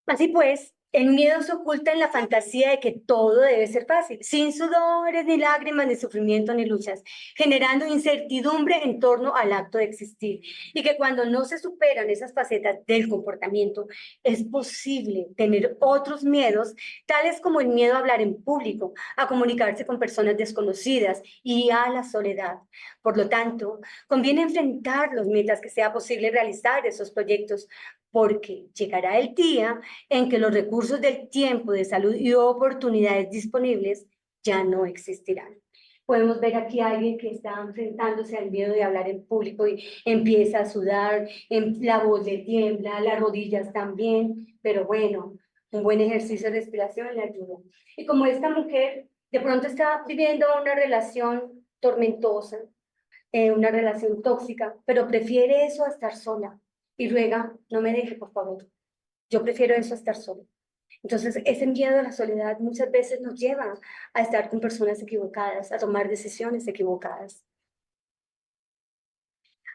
Así pues, el miedo se oculta en la fantasía de que todo debe ser fácil, sin sudores, ni lágrimas, ni sufrimiento, ni luchas, generando incertidumbre en torno al acto de existir. Y que cuando no se superan esas facetas del comportamiento, es posible tener otros miedos, tales como el miedo a hablar en público, a comunicarse con personas desconocidas y a la soledad. Por lo tanto, conviene enfrentarlos mientras que sea posible realizar esos proyectos, porque llegará el día en que los recursos del tiempo, de salud y oportunidades disponibles ya no existirán. Podemos ver aquí a alguien que está enfrentándose al miedo de hablar en público y empieza a sudar, la voz le tiembla, las rodillas también, pero bueno, un buen ejercicio de respiración le ayuda. Y como esta mujer de pronto está viviendo una relación tormentosa, una relación tóxica, pero prefiere eso a estar sola y ruega, no me deje, por favor. Yo prefiero eso a estar sola. Entonces, ese miedo a la soledad muchas veces nos lleva a estar con personas equivocadas, a tomar decisiones equivocadas.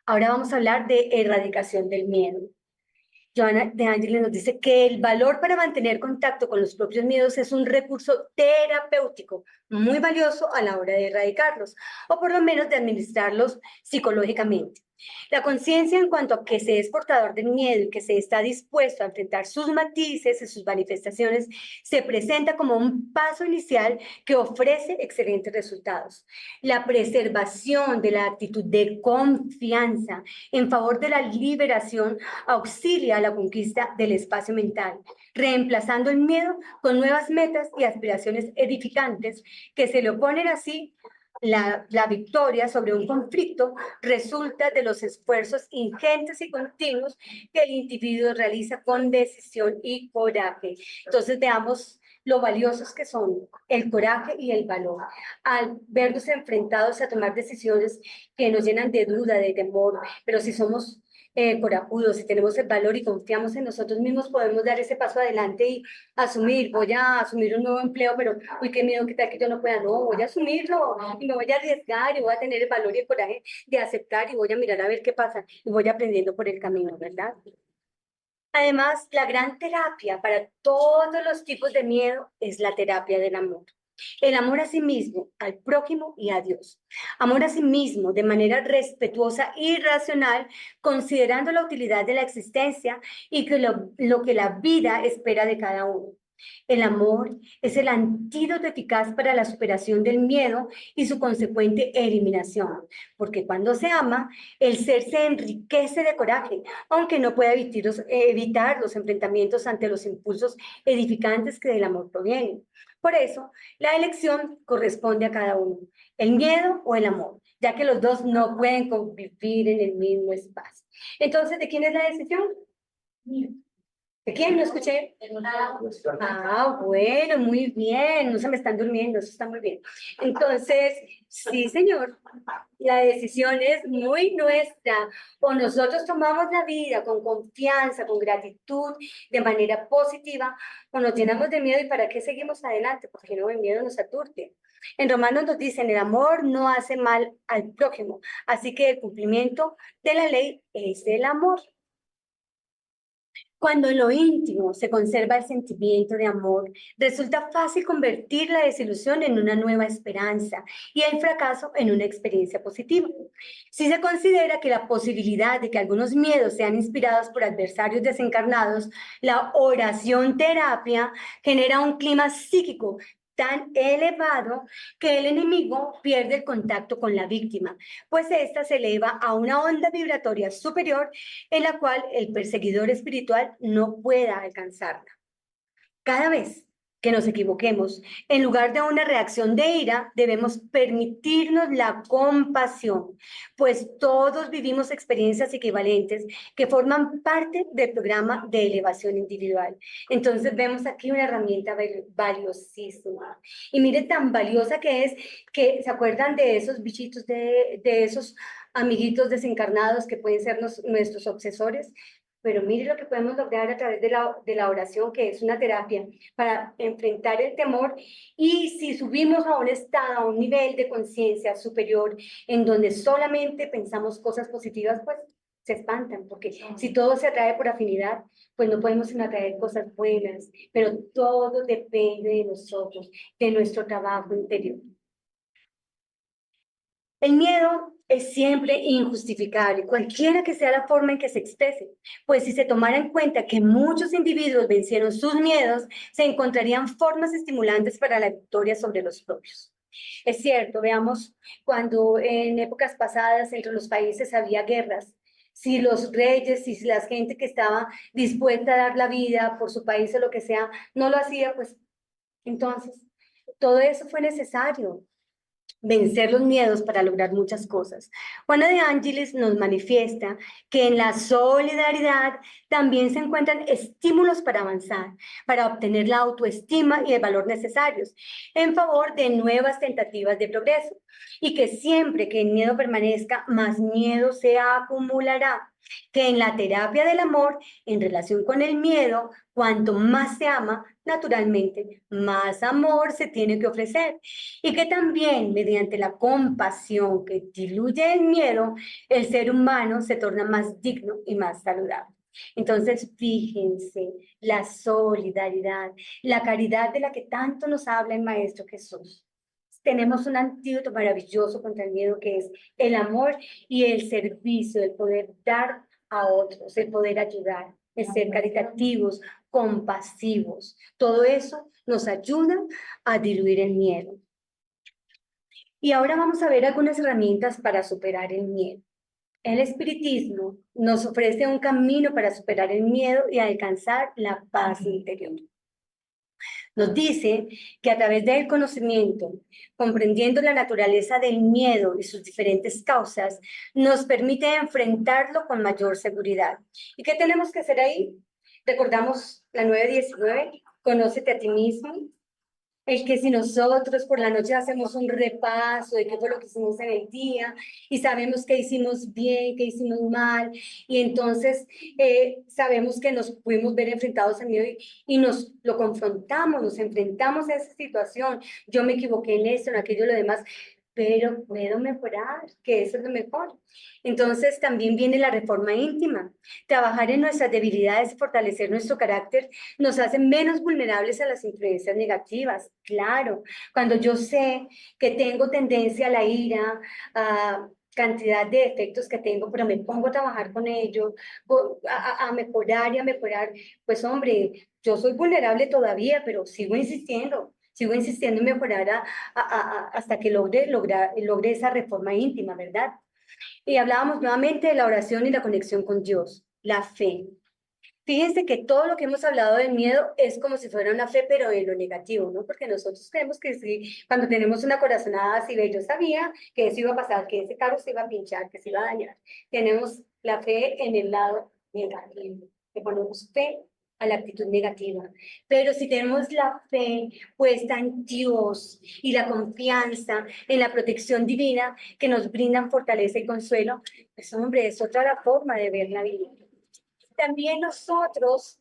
Ahora vamos a hablar de erradicación del miedo. Joana de Ángeles nos dice que el valor para mantener contacto con los propios miedos es un recurso terapéutico muy valioso a la hora de erradicarlos, o por lo menos de administrarlos psicológicamente. La conciencia en cuanto a que se es portador del miedo y que se está dispuesto a enfrentar sus matices y sus manifestaciones se presenta como un paso inicial que ofrece excelentes resultados. La preservación de la actitud de confianza en favor de la liberación auxilia a la conquista del espacio mental, reemplazando el miedo con nuevas metas y aspiraciones edificantes que se le oponen así. La victoria sobre un conflicto resulta de los esfuerzos ingentes y continuos que el individuo realiza con decisión y coraje. Entonces veamos lo valiosos que son el coraje y el valor. Al vernos enfrentados a tomar decisiones que nos llenan de duda, de temor, pero si somos corajudos, si tenemos el valor y confiamos en nosotros mismos, podemos dar ese paso adelante y asumir, voy a asumir un nuevo empleo, pero uy, qué miedo, qué tal que yo no pueda, no, voy a asumirlo y me voy a arriesgar y voy a tener el valor y el coraje de aceptar y voy a mirar a ver qué pasa y voy aprendiendo por el camino, ¿verdad? Además, la gran terapia para todos los tipos de miedo es la terapia del amor. El amor a sí mismo, al prójimo y a Dios. Amor a sí mismo de manera respetuosa y racional, considerando la utilidad de la existencia y que lo que la vida espera de cada uno. El amor es el antídoto eficaz para la superación del miedo y su consecuente eliminación, porque cuando se ama, el ser se enriquece de coraje, aunque no pueda evitar los enfrentamientos ante los impulsos edificantes que del amor provienen. Por eso, la elección corresponde a cada uno, el miedo o el amor, ya que los dos no pueden convivir en el mismo espacio. Entonces, ¿de quién es la decisión? ¿De quién? No escuché. Ah, bueno, muy bien. No se me están durmiendo, eso está muy bien. Entonces, sí, señor, la decisión es muy nuestra. O nosotros tomamos la vida con confianza, con gratitud, de manera positiva, o nos llenamos de miedo. ¿Y para qué seguimos adelante? Porque no, el miedo nos aturde. En Romanos nos dicen, el amor no hace mal al prójimo. Así que el cumplimiento de la ley es el amor. Cuando en lo íntimo se conserva el sentimiento de amor, resulta fácil convertir la desilusión en una nueva esperanza y el fracaso en una experiencia positiva. Si se considera que la posibilidad de que algunos miedos sean inspirados por adversarios desencarnados, la oración terapia genera un clima psíquico tan elevado que el enemigo pierde el contacto con la víctima, pues ésta se eleva a una onda vibratoria superior en la cual el perseguidor espiritual no pueda alcanzarla. Cada vez que nos equivoquemos, en lugar de una reacción de ira, debemos permitirnos la compasión, pues todos vivimos experiencias equivalentes que forman parte del programa de elevación individual. Entonces vemos aquí una herramienta valiosísima. Y mire tan valiosa que es, que se acuerdan de esos bichitos, de esos amiguitos desencarnados que pueden ser nuestros obsesores. Pero mire lo que podemos lograr a través de la oración, que es una terapia para enfrentar el temor. Y si subimos a un estado, a un nivel de conciencia superior, en donde solamente pensamos cosas positivas, pues se espantan, porque si todo se atrae por afinidad, pues no podemos sino atraer cosas buenas, pero todo depende de nosotros, de nuestro trabajo interior. El miedo es siempre injustificable, cualquiera que sea la forma en que se exprese, pues si se tomara en cuenta que muchos individuos vencieron sus miedos, se encontrarían formas estimulantes para la victoria sobre los propios. Es cierto, veamos, cuando en épocas pasadas entre los países había guerras, si los reyes y si la gente que estaba dispuesta a dar la vida por su país o lo que sea, no lo hacía, pues entonces todo eso fue necesario. Vencer los miedos para lograr muchas cosas. Juana de Ángeles nos manifiesta que en la solidaridad también se encuentran estímulos para avanzar, para obtener la autoestima y el valor necesarios en favor de nuevas tentativas de progreso, y que siempre que el miedo permanezca, más miedo se acumulará, que en la terapia del amor, en relación con el miedo, cuanto más se ama, naturalmente, más amor se tiene que ofrecer, y que también mediante la compasión que diluye el miedo, el ser humano se torna más digno y más saludable. Entonces, fíjense, la solidaridad, la caridad de la que tanto nos habla el Maestro Jesús. tenemos un antídoto maravilloso contra el miedo, que es el amor y el servicio, el poder dar a otros, el poder ayudar, el ser caritativos, compasivos. Todo eso nos ayuda a diluir el miedo. Y ahora vamos a ver algunas herramientas para superar el miedo. El espiritismo nos ofrece un camino para superar el miedo y alcanzar la paz interior. Nos dice que a través del conocimiento, comprendiendo la naturaleza del miedo y sus diferentes causas, nos permite enfrentarlo con mayor seguridad. ¿Y qué tenemos que hacer ahí? Recordamos la 9:19, conócete a ti mismo. El que si nosotros por la noche hacemos un repaso de qué fue lo que hicimos en el día y sabemos qué hicimos bien, qué hicimos mal, y entonces sabemos que nos pudimos ver enfrentados al miedo y nos lo confrontamos, nos enfrentamos a esa situación. Yo me equivoqué en esto, en aquello, lo demás, pero puedo mejorar, que eso es lo mejor. Entonces también viene la reforma íntima. Trabajar en nuestras debilidades y fortalecer nuestro carácter nos hace menos vulnerables a las influencias negativas. Claro, cuando yo sé que tengo tendencia a la ira, a cantidad de defectos que tengo, pero me pongo a trabajar con ello, a mejorar y a mejorar, pues hombre, yo soy vulnerable todavía, pero sigo insistiendo en mejorar hasta que logre esa reforma íntima, ¿verdad? Y hablábamos nuevamente de la oración y la conexión con Dios, la fe. Fíjense que todo lo que hemos hablado del miedo es como si fuera una fe, pero en lo negativo, ¿no? Porque nosotros creemos que sí, cuando tenemos una corazonada así, yo sabía que eso iba a pasar, que ese carro se iba a pinchar, que se iba a dañar. Tenemos la fe en el lado negativo, que ponemos fe a la actitud negativa. Pero si tenemos la fe puesta en Dios y la confianza en la protección divina que nos brindan fortaleza y consuelo, pues hombre, es otra la forma de ver la vida. También nosotros,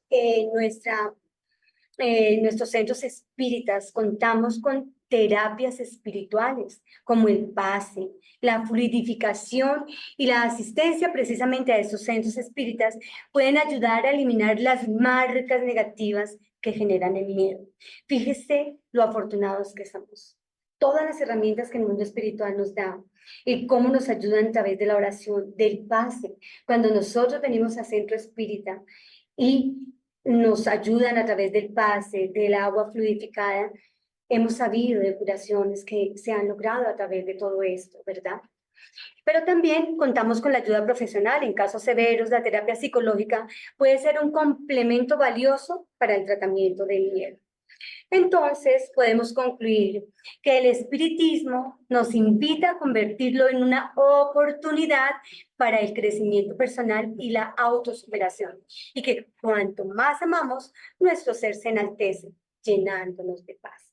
nuestros centros espíritas, contamos con terapias espirituales, como el pase, la fluidificación y la asistencia precisamente a esos centros espíritas pueden ayudar a eliminar las marcas negativas que generan el miedo. Fíjese lo afortunados que somos. Todas las herramientas que el mundo espiritual nos da y cómo nos ayudan a través de la oración, del pase. Cuando nosotros venimos a centro espírita y nos ayudan a través del pase, del agua fluidificada, hemos sabido de curaciones que se han logrado a través de todo esto, ¿verdad? Pero también contamos con la ayuda profesional. En casos severos, la terapia psicológica puede ser un complemento valioso para el tratamiento del miedo. Entonces, podemos concluir que el espiritismo nos invita a convertirlo en una oportunidad para el crecimiento personal y la autosuperación. Y que cuanto más amamos, nuestro ser se enaltece, llenándonos de paz.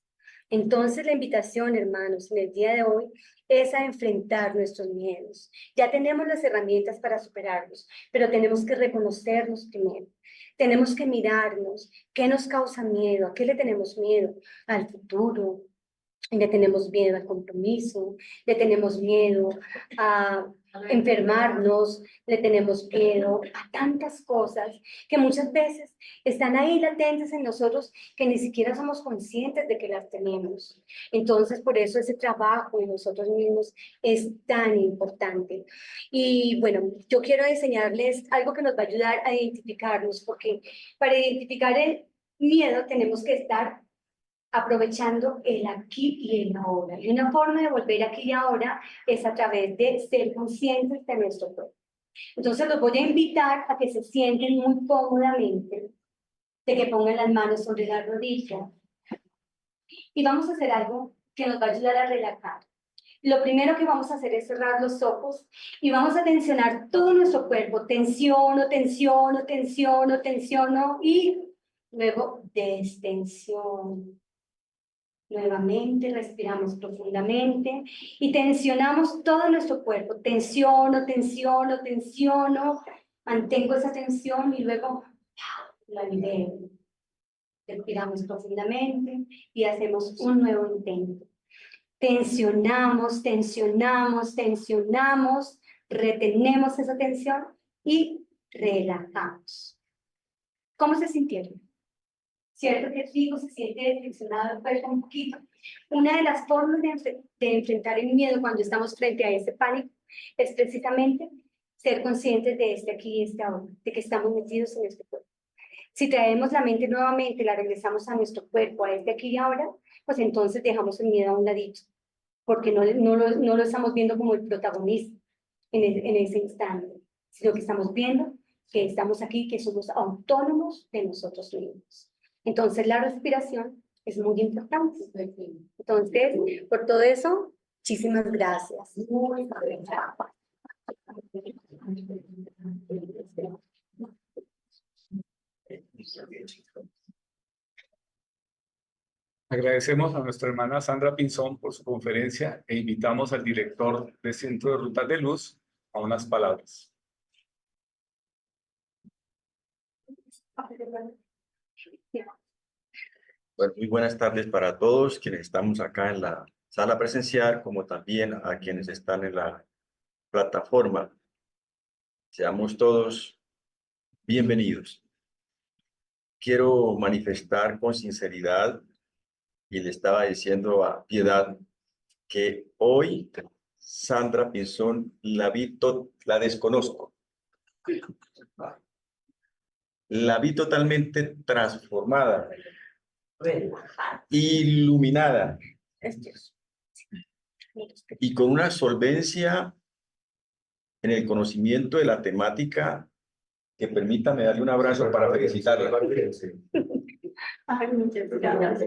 Entonces, la invitación, hermanos, en el día de hoy es a enfrentar nuestros miedos. Ya tenemos las herramientas para superarlos, pero tenemos que reconocerlos primero. Tenemos que mirarnos, qué nos causa miedo, a qué le tenemos miedo, al futuro, le tenemos miedo al compromiso, le tenemos miedo a enfermarnos, le tenemos miedo a tantas cosas que muchas veces están ahí latentes en nosotros que ni siquiera somos conscientes de que las tenemos. Entonces, por eso ese trabajo en nosotros mismos es tan importante. Y bueno, yo quiero enseñarles algo que nos va a ayudar a identificarnos, porque para identificar el miedo tenemos que estar aprovechando el aquí y el ahora. Y una forma de volver aquí y ahora es a través de ser conscientes de nuestro cuerpo. Entonces los voy a invitar a que se sienten muy cómodamente, de que pongan las manos sobre la rodilla. Y vamos a hacer algo que nos va a ayudar a relajar. Lo primero que vamos a hacer es cerrar los ojos y vamos a tensionar todo nuestro cuerpo. Tensiono, tensiono, tensiono, tensiono y luego destensiono. Nuevamente respiramos profundamente y tensionamos todo nuestro cuerpo. Tensiono, tensiono, tensiono. Mantengo esa tensión y luego la libero. Respiramos profundamente y hacemos un nuevo intento. Tensionamos, tensionamos, tensionamos. Retenemos esa tensión y relajamos. ¿Cómo se sintieron? ¿cierto? Que digo, se siente decepcionado el cuerpo un poquito. Una de las formas de enfrentar el miedo cuando estamos frente a ese pánico es precisamente ser conscientes de este aquí y este ahora, de que estamos metidos en este cuerpo. Si traemos la mente nuevamente, la regresamos a nuestro cuerpo, a este aquí y ahora, pues entonces dejamos el miedo a un ladito, porque no lo estamos viendo como el protagonista en ese instante, sino que estamos viendo que estamos aquí, que somos autónomos de nosotros mismos. Entonces la respiración es muy importante. Entonces, por todo eso, muchísimas gracias. Agradecemos a nuestra hermana Sandra Pinzón por su conferencia e invitamos al director del Centro de Rutas de Luz a unas palabras. Bueno, muy buenas tardes para todos quienes estamos acá en la sala presencial, como también a quienes están en la plataforma. Seamos todos bienvenidos. Quiero manifestar con sinceridad, y le estaba diciendo a Piedad, que hoy Sandra Pinzón la desconozco. La vi totalmente transformada, iluminada y con una solvencia en el conocimiento de la temática que permítame darle un abrazo para felicitarla. Ay, muchas gracias.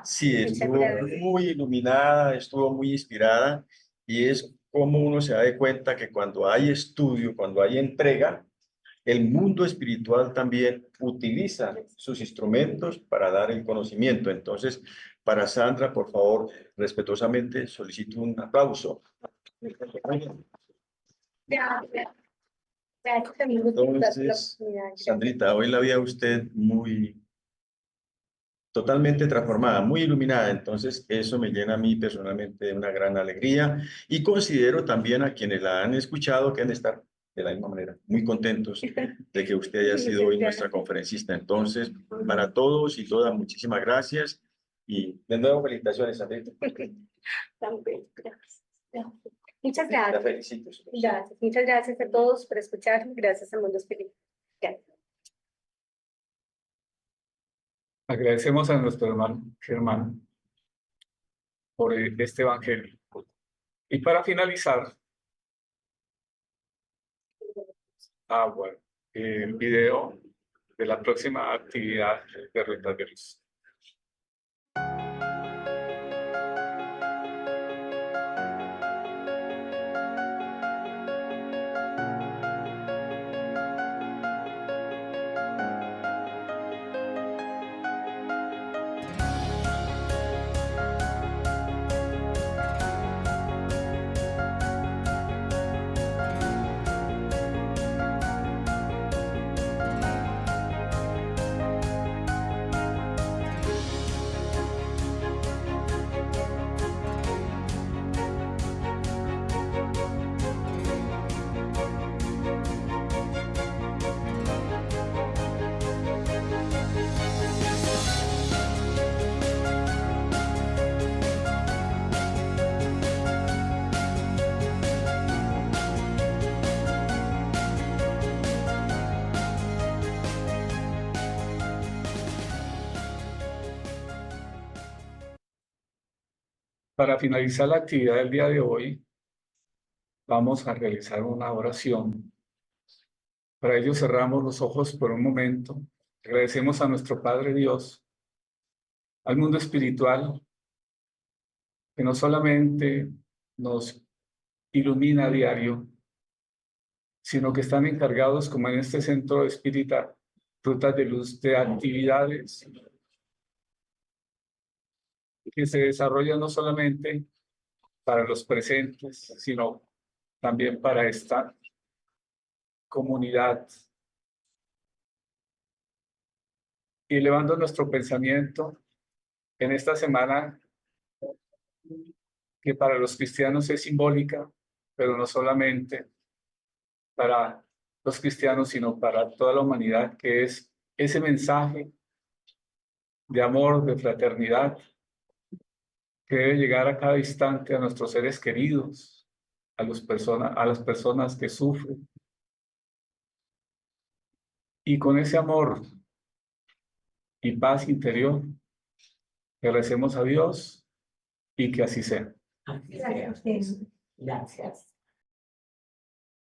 Sí, estuvo muy iluminada, estuvo muy inspirada y es como uno se da de cuenta que cuando hay estudio, cuando hay entrega, el mundo espiritual también utiliza sus instrumentos para dar el conocimiento. Entonces, para Sandra, por favor, respetuosamente solicito un aplauso. Gracias. Entonces, Sandrita, hoy la vi a usted totalmente transformada, muy iluminada. Entonces, eso me llena a mí personalmente de una gran alegría y considero también a quienes la han escuchado que han de estar de la misma manera, muy contentos de que usted haya sido hoy nuestra conferencista. Entonces, para todos y todas, muchísimas gracias y de nuevo felicitaciones, Sandrita. Muchas La gracias. felicito. Gracias. Muchas gracias a todos por escucharme. Gracias a Mundo Espiritual. Gracias. Agradecemos a nuestro hermano Germán por este evangelio. Y para finalizar, bueno, el video de la próxima actividad de Rutas de Luz. Para finalizar la actividad del día de hoy, vamos a realizar una oración. Para ello cerramos los ojos por un momento. Agradecemos a nuestro Padre Dios, al mundo espiritual, que no solamente nos ilumina a diario, sino que están encargados, como en este centro espírita, Rutas de Luz, de actividades que se desarrollan no solamente para los presentes, sino también para esta comunidad. Y elevando nuestro pensamiento en esta semana, que para los cristianos es simbólica, pero no solamente para los cristianos, sino para toda la humanidad, que es ese mensaje de amor, de fraternidad, que debe llegar a cada instante a nuestros seres queridos, a las personas que sufren. Y con ese amor y paz interior, que recemos a Dios y que así sea. Así sea. Gracias.